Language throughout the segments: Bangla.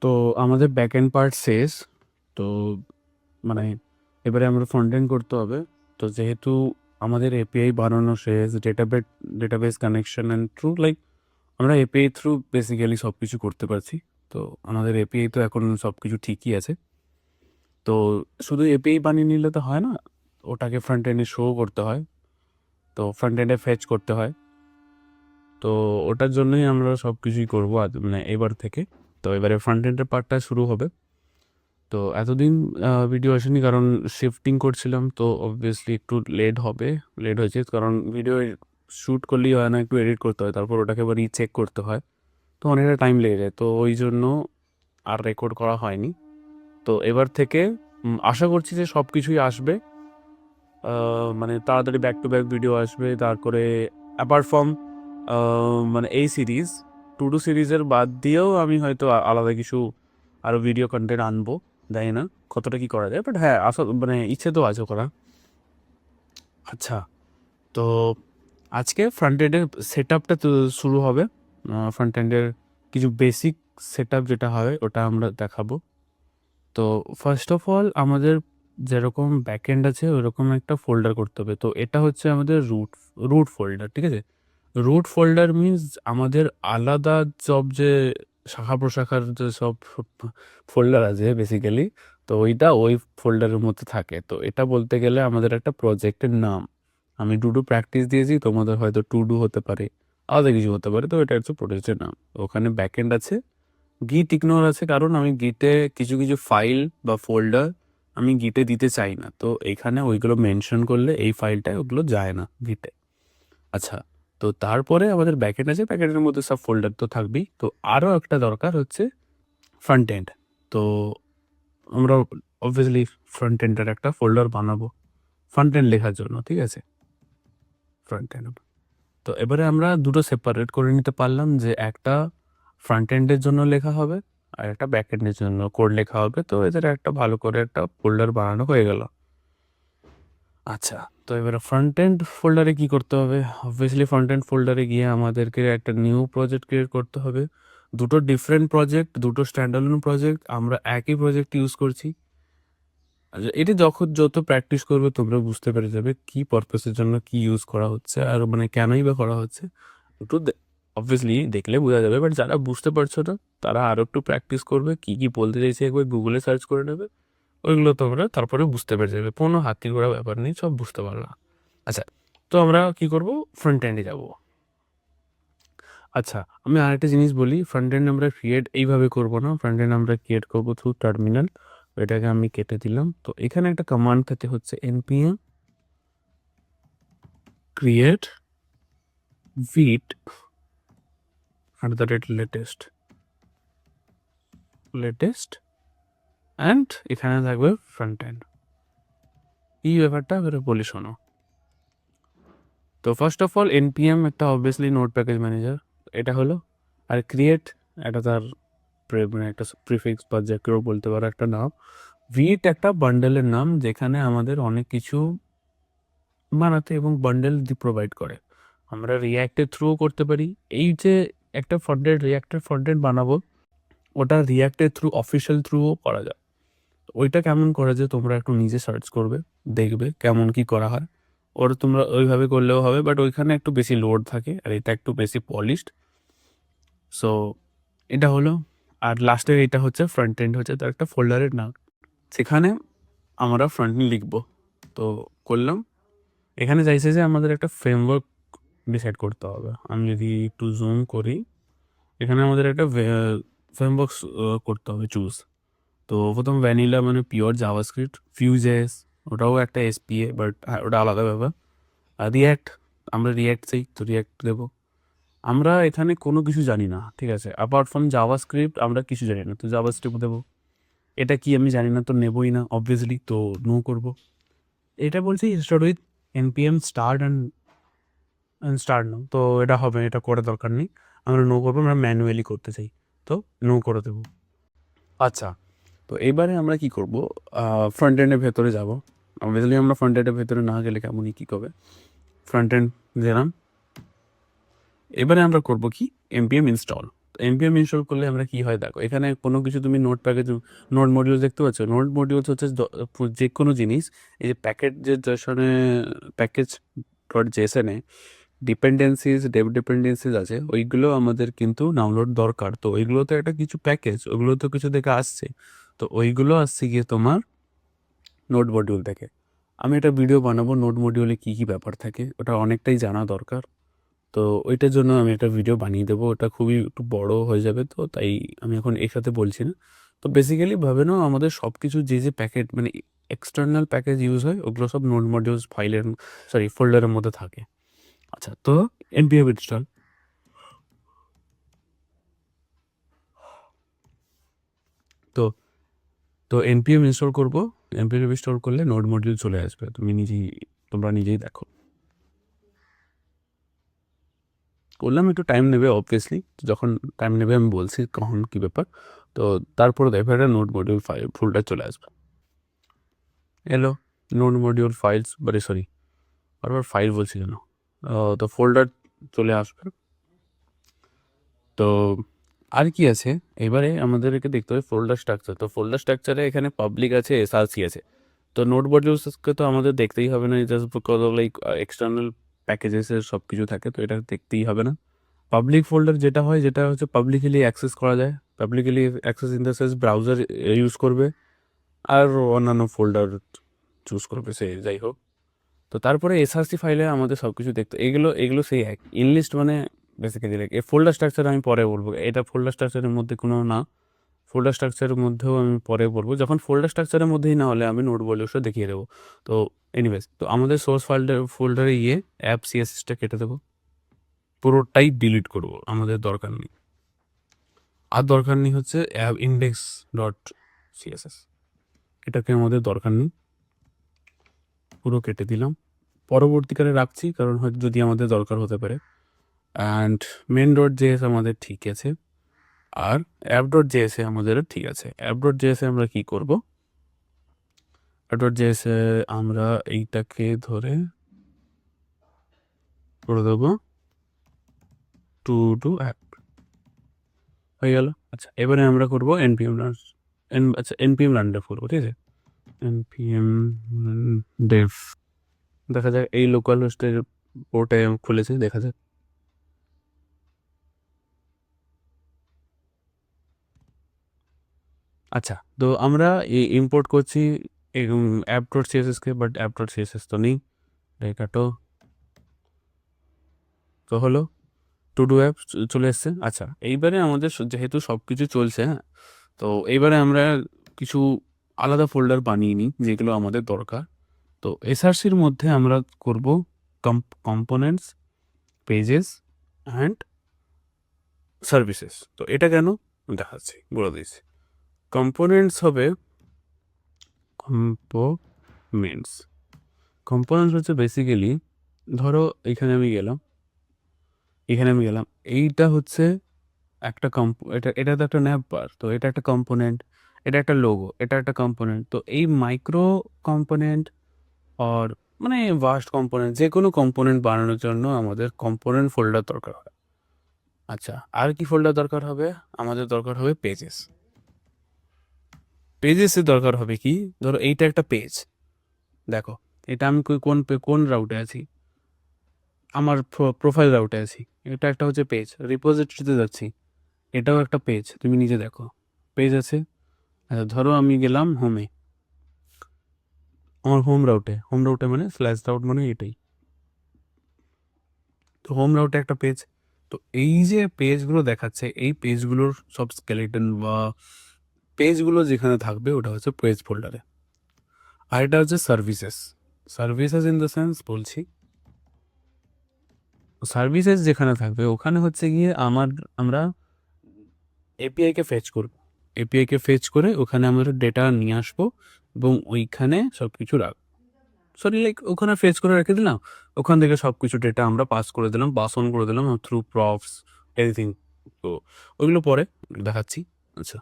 তো আমাদের ব্যাক এন্ড পার্ট শেষ। তো মানে এবারে আমরা ফ্রন্ট এন্ড করতে হবে। তো যেহেতু আমাদের এপিআই বানানো শেষ, ডেটাবেস কানেকশন অ্যান্ড থ্রু আমরা এপিআই থ্রু বেসিক্যালি সব কিছু করতে পারছি। তো আমাদের এপিআই তো এখন সব কিছু ঠিকই আছে। তো শুধু এপিআই বানিয়ে নিলে তো হয় না, ওটাকে ফ্রন্ট এন্ডে শো করতে হয়। তো ফ্রন্ট এন্ডে ফেচ করতে হয়। তো ওটার জন্যই আমরা সব কিছুই করবো এবার থেকে। তো এবারে ফ্রন্ট এন্ডের পার্টটা শুরু হবে। তো এতদিন ভিডিও আসেনি কারণ শিফটিং করছিলাম, তো অবভিয়াসলি একটু লেট হয়েছে কারণ ভিডিও শ্যুট করলেই হয় না, একটু এডিট করতে হয়, তারপর ওটাকে আবার রিচেক করতে হয়। তো অনেকটা টাইম লেগে যায়, তো ওই জন্য আর রেকর্ড করা হয়নি। তো এবার থেকে আশা করছি যে সব কিছুই আসবে, তাড়াতাড়ি ব্যাক টু ব্যাক ভিডিও আসবে। তারপরে অ্যাপার্ট ফ্রম এই সিরিজ, টু সিরিজের বাদ দিয়েও আমি হয়তো আলাদা কিছু আরও ভিডিও কন্টেন্ট আনবো। জানি না কতটা কি করা যায়, বাট হ্যাঁ ইচ্ছে তো আছে করা। আচ্ছা, তো আজকে ফ্রন্ট এন্ডের সেট আপটা তো শুরু হবে। ফ্রন্ট এন্ডের কিছু বেসিক সেট আপ যেটা হয় ওটা আমরা দেখাবো। তো ফার্স্ট অফ অল আমাদের যেরকম ব্যাক এন্ড আছে ওরকম একটা ফোল্ডার করতে হবে। তো এটা হচ্ছে আমাদের রুট ফোল্ডার, ঠিক আছে? রুট ফোল্ডার মিনস আমাদের আলাদা সব যে শাখা প্রশাখার যে সব ফোল্ডার আছে বেসিক্যালি, তো ওই ফোল্ডারের মধ্যে থাকে। তো এটা বলতে গেলে আমাদের একটা প্রজেক্টের নাম। আমি টু প্র্যাকটিস দিয়েছি, তোমাদের হয়তো টু হতে পারে, আলাদা কিছু হতে পারে। তো এটা হচ্ছে প্রজেক্টের নাম। ওখানে ব্যাক এন্ড আছে, গিট ইগনোর আছে, কারণ আমি গিটে কিছু কিছু ফাইল বা ফোল্ডার আমি গিটে দিতে চাই না। তো এখানে ওইগুলো মেনশন করলে এই ফাইলটায় ওগুলো যায় না গিটে। আচ্ছা, তো তারপরে আমাদের ব্যাকএন্ড আছে, ব্যাকএন্ডের মধ্যে সব ফোল্ডার তো থাকবেই। তো আরও একটা দরকার হচ্ছে ফ্রন্ট এন্ড। তো আমরা অবভিয়াসলি ফ্রন্ট এন্ডের একটা ফোল্ডার বানাবো ফ্রন্ট এন্ড লেখার জন্য, ঠিক আছে? Front end. তো এবারে আমরা দুটো সেপারেট করে নিতে পারলাম, যে একটা ফ্রন্ট এন্ডের জন্য লেখা হবে আর একটা ব্যাক এন্ডের জন্য কোড লেখা হবে। তো এদের একটা ভালো করে একটা ফোল্ডার বানানো হয়ে গেল। আচ্ছা, তো এবারে ফ্রন্ট এন্ড ফোল্ডারে কি করতে হবে? অবভিয়াসলি ফ্রন্ট এন্ড ফোল্ডারে গিয়ে আমাদেরকে একটা নিউ প্রজেক্ট ক্রিয়েট করতে হবে। দুটো ডিফারেন্ট প্রজেক্ট, দুটো স্ট্যান্ডালোন প্রজেক্ট, আমরা একই প্রজেক্ট ইউজ করছি। আচ্ছা, এটা যত প্র্যাকটিস করবে তোমরা বুঝতে পেরে যাবে কি পারপাসের জন্য কি ইউজ করা হচ্ছে, আর কেনই বা করা হচ্ছে। একটু অবভিয়াসলি দেখলে বোঝা যাবে, বাট যারা বুঝতে পারছো না তারা আরও একটু প্র্যাকটিস করবে, কি কি বলতে চাইছে একবার গুগলে সার্চ করে নেবে। ওইগুলো তোমরা তারপরে বুঝতে পেরে যাবে, কোনো হাতি ঘোড়া ব্যাপার নেই, সব বুঝতে পারলা। আচ্ছা, তো আমরা কি করব? ফ্রন্ট এন্ডে যাব। আচ্ছা, আমি আরেকটা জিনিস বলি, ফ্রন্ট এন্ড আমরা ক্রিয়েট এইভাবে করব না, ফ্রন্ট এন্ড আমরা ক্রিয়েট করব থ্রু টার্মিনাল। এটাকে আমি কেটে দিলাম। তো এখানে একটা কমান্ড থাকে হচ্ছে npm create vite @latest and এখানে থাকবে ফ্রন্ট এন্ড। এই ব্যাপারটা এবারে বলি শোনো। তো ফার্স্ট অফ অল npm একটা অবভিয়াসলি নোট প্যাকেজ ম্যানেজার, এটা হলো। আর ক্রিয়েট একটা তার একটা প্রিফিক্স বা যে কেউ বলতে পারো একটা নাম। ভিট একটা বান্ডেলের নাম, যেখানে আমাদের অনেক কিছু বানাতে এবং বান্ডেল প্রোভাইড করে। আমরা রিয়াক্টের থ্রুও করতে পারি। এই যে একটা রিয়াক্টের ফ্রন্টেন্ড বানাবো, ওটা রিয়াক্টের থ্রু অফিসিয়াল থ্রুও করা যায়। ওইটা কেমন করা যায় তোমরা একটু নিজে সার্চ করবে, দেখবে কেমন কি করা হয়। ওর তোমরা ওইভাবে করলেও হবে, বাট ওইখানে একটু বেশি লোড থাকে আর এটা একটু বেশি পলিশড। সো এটা হলো। আর লাস্টের এটা হচ্ছে ফ্রন্ট এন্ড, হচ্ছে তার একটা ফোল্ডারের নাম, সেখানে আমরা ফ্রন্ট এন্ড লিখবো। তো করলাম। এখানে চাইছে যে আমাদের একটা ফ্রেমওয়ার্ক ডিসাইড করতে হবে। আমি যদি একটু জুম করি, এখানে আমাদের একটা ফ্রেমওয়ার্ক করতে হবে চুজ। তো প্রথম ভ্যানিলা মানে পিওর জাভাস্ক্রিপ্ট, ভিউজেস ওটাও একটা এসপিএ, বাট ওটা আলাদা ব্যাপার। আর রিয়্যাক্ট, আমরা রিয়্যাক্ট চাই, তো রিয়্যাক্ট দেবো। আমরা এখানে কোনো কিছু জানি না, ঠিক আছে? অ্যাপার্ট ফ্রম জাভাস্ক্রিপ্ট আমরা কিছু জানি না, তো জাভাস্ক্রিপ্ট দেবো। এটা কি আমি জানি না, তো নেবই না অবভিয়াসলি, তো নো করবো। এটা বলছি start with npm start and start no, তো এটা হবে, এটা করার দরকার নেই। আমরা নো করবো, আমরা ম্যানুয়ালি করতে চাই, তো নো করে দেবো। আচ্ছা, তো এবারে আমরা কি করব? ফ্রন্ট এন্ডের ভেতরে যাব। অবভিয়াসলি আমরা ফ্রন্ট এন্ডের ভেতরে না গেলে কেমনই কী করবে। ফ্রন্ট এন্ড গেলাম। এবারে আমরা করব কি? npm install. npm ইনস্টল করলে আমরা কি হয় দেখো, এখানে কোনো কিছু তুমি নোট প্যাকেজ, নোট মডিউল দেখতে পাচ্ছ। নোট মডিউলস হচ্ছে যে কোনো জিনিস, এই যে প্যাকেট যে জেসনে, প্যাকেজ ডট জেসনে ডিপেন্ডেন্সিজ, ডেভ ডিপেন্ডেন্সিজ আছে, ওইগুলো আমাদের কিন্তু ডাউনলোড দরকার। তো ওইগুলো তো একটা কিছু প্যাকেজ, ওইগুলো তো কিছু থেকে আসছে। তো ওইগুলো আসছে গিয়ে তোমার নোট মডিউল থেকে। আমি একটা ভিডিও বানাবো নোট মডিউলে কী কী ব্যাপার থাকে, ওটা অনেকটাই জানা দরকার। তো ওইটার জন্য আমি একটা ভিডিও বানিয়ে দেবো, ওটা খুবই একটু বড় হয়ে যাবে, তো তাই আমি এখন একসাথে বলছি না। তো বেসিক্যালি ভাবে নাও আমাদের সব কিছু যে প্যাকেট মানে এক্সটার্নাল প্যাকেজ ইউজ হয়, ওগুলো সব নোট মডিউলস ফাইলের, সরি ফোল্ডারের মধ্যে থাকে। আচ্ছা, তো npm ইনস্টল, তো তো npm ইনস্টল করবো। npm ইনস্টল করলে নোড মডিউল চলে আসবে, তোমরা নিজেই দেখো। করলাম, একটু টাইম নেবে অবভিয়াসলি, যখন টাইম নেবে আমি বলছি কখন কী ব্যাপার। তো তারপরে দেখো একটা নোড মডিউল ফোল্ডার চলে আসবে। এলো নোড মডিউল ফাইলস, সরি বারবার ফাইল বলছি কেন, তো ফোল্ডার চলে আসবে। তো আর কি আছে, এবারে আমাদেরকে দেখতে হবে ফোল্ডার স্ট্রাকচার। তো ফোল্ডার স্ট্রাকচারে এখানে পাবলিক আছে, এসআরসি আছে। তো নোট মডিউলসকে তো আমাদের দেখতেই হবে না, just because of like external প্যাকেজেসের সব কিছু থাকে, তো এটা দেখতেই হবে না। পাবলিক ফোল্ডার যেটা হয়, যেটা হচ্ছে পাবলিকলি অ্যাক্সেস করা যায়, publicly access in the sense browser use করবে আর অন্যান্য ফোল্ডার চুজ করবে, সে যাই হোক। তো তারপরে এসআরসি ফাইলে আমাদের সব কিছু দেখতে, এগুলো এগুলো সেই এক ইনলিস্ট, মানে বেসিক্যালি লাইক এই ফোল্ডার স্ট্রাকচার আমি পরে বলবো, এটা ফোল্ডার স্ট্রাকচারের মধ্যে কোনো না, ফোল্ডার স্ট্রাকচারের মধ্যেও আমি পরে বলবো, যখন ফোল্ডার স্ট্রাকচারের মধ্যেই না হলে আমি নোট বলিউসটা দেখিয়ে দেবো। তো এনিওয়েজ, তো আমাদের সোর্স ফোল্ডারে গিয়ে অ্যাপ সিএসএসটা কেটে দেবো, পুরোটাই ডিলিট করবো, আমাদের দরকার নেই। আর দরকার নেই হচ্ছে অ্যাপ ইন্ডেক্স ডট সিএসএস, এটাকে আমাদের দরকার নেই, পুরো কেটে দিলাম। পরবর্তীকালে রাখছি, কারণ হয়তো যদি আমাদের দরকার হতে পারে। অ্যান্ড মেন ডট জেএস আমাদের ঠিক আছে, আর অ্যাপ ডট জেএসে আমাদেরও ঠিক আছে। অ্যাপ ডট জেএসে আমরা কী করবো, অ্যাপ ডট জেএসে আমরা এইটাকে ধরে করে দেবো টু অ্যাপ, হয়ে গেল। আচ্ছা, এবারে আমরা করবো npm রান, আচ্ছা npm রান ডেভ করবো, ঠিক আছে। npm ডেভ, দেখা যাক এই লোকাল হোস্টের পোর্টে খুলেছে, দেখা যাক। আচ্ছা, তো আমরা ইম্পোর্ট করছি অ্যাপ ডট সিএসএসকে, বাট অ্যাপ ডট সিএসএস তো নেই, কাটো। তো হলো টু ডু অ্যাপ চলে এসছে। আচ্ছা, এইবারে আমাদের যেহেতু সব কিছু চলছে, হ্যাঁ, তো এইবারে আমরা কিছু আলাদা ফোল্ডার বানিয়ে নিই যেগুলো আমাদের দরকার। তো এসআরসির মধ্যে আমরা করব কম্পোনেন্টস, পেজেস অ্যান্ড সার্ভিসেস। তো এটা কেন দেখাচ্ছি, বলে দিচ্ছি। কম্পোনেন্টস হবে কম্পোনেন্টস হচ্ছে বেসিক্যালি, ধরো এখানে আমি গেলাম, এইটা হচ্ছে একটা এটা তো একটা ন্যাপ বার, তো এটা একটা কম্পোনেন্ট, এটা একটা লোগো, এটা একটা কম্পোনেন্ট। তো এই মাইক্রো কম্পোনেন্ট আর মানে ভাস্ট কম্পোনেন্ট, যে কোনো কম্পোনেন্ট বানানোর জন্য আমাদের কম্পোনেন্ট ফোল্ডার দরকার হয়। আচ্ছা, আর কি ফোল্ডার দরকার হবে, আমাদের দরকার হবে পেজেসের দরকার হবে কি, ধরো এইটা একটা পেজ, দেখো এটা আমি কোন রাউটে আছি, আমার প্রোফাইল রাউটে আছি, এটা একটা হচ্ছে পেজ। রিপোজিটরিতে যাচ্ছি, এটাও একটা পেজ, তুমি নিজে দেখো পেজ আছে। আচ্ছা, ধরো আমি গেলাম হোমে, আমার হোম রাউটে মানে স্ল্যাশ রাউট মানে এটাই, তো হোম রাউটে একটা পেজ। তো এই যে পেজগুলো দেখাচ্ছে, এই পেজগুলোর সব স্কেলেটন বা পেজগুলো যেখানে থাকবে ওটা হচ্ছে পেজ ফোল্ডারে। আর এটা হচ্ছে সার্ভিসেস ইন দ্য সেন্স বলছি, সার্ভিসেস যেখানে থাকবে ওখানে হচ্ছে গিয়ে আমরা এপিআইকে ফেচ করে ওখানে আমরা ডেটা নিয়ে আসবো, এবং ওইখানে সব কিছু ওখানে ফেচ করে রেখে দিলাম, ওখান থেকে সব কিছু ডেটা আমরা পাস করে দিলাম, থ্রু প্রপস এভরিথিং। তো ওইগুলো পরে দেখাচ্ছি। আচ্ছা,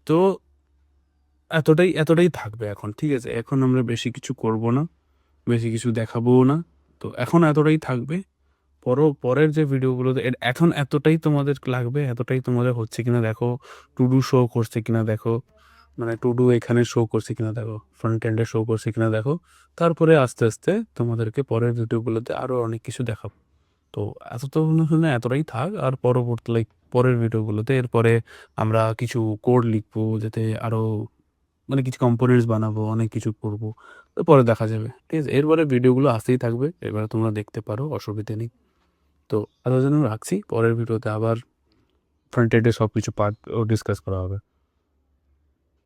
তো এতটাই থাকবে এখন, ঠিক আছে। এখন আমরা বেশি কিছু করব না, বেশি কিছু দেখাবো না, তো এখন এতটাই থাকবে। পরের যে ভিডিওগুলোতে এখন এতটাই তোমাদের লাগবে, এতটাই তোমাদের হচ্ছে কিনা দেখো, টু ডু শো করছে কিনা দেখো, মানে টু ডু এখানে শো করছে কিনা দেখো, ফ্রন্ট এন্ডে শো করছে কিনা দেখো। তারপরে আস্তে আস্তে তোমাদেরকে পরের ভিডিওগুলোতে আরও অনেক কিছু দেখাবো। তো এতটাই থাক। আর পরবর্তী পরের ভিডিওগুলোতে এরপরে আমরা কিছু কোড লিখবো, যাতে আরও মানে কিছু কম্পোনেন্টস বানাবো, অনেক কিছু করবো। তো পরে দেখা যাবে, ঠিক আছে? এরপরে ভিডিওগুলো আসতেই থাকবে, এবারে তোমরা দেখতে পারো, অসুবিধে নেই। তো এতদিন রাখছি, পরের ভিডিওতে আবার ফ্রন্ট এন্ডে সব কিছু পার্ট ডিসকাস করা হবে।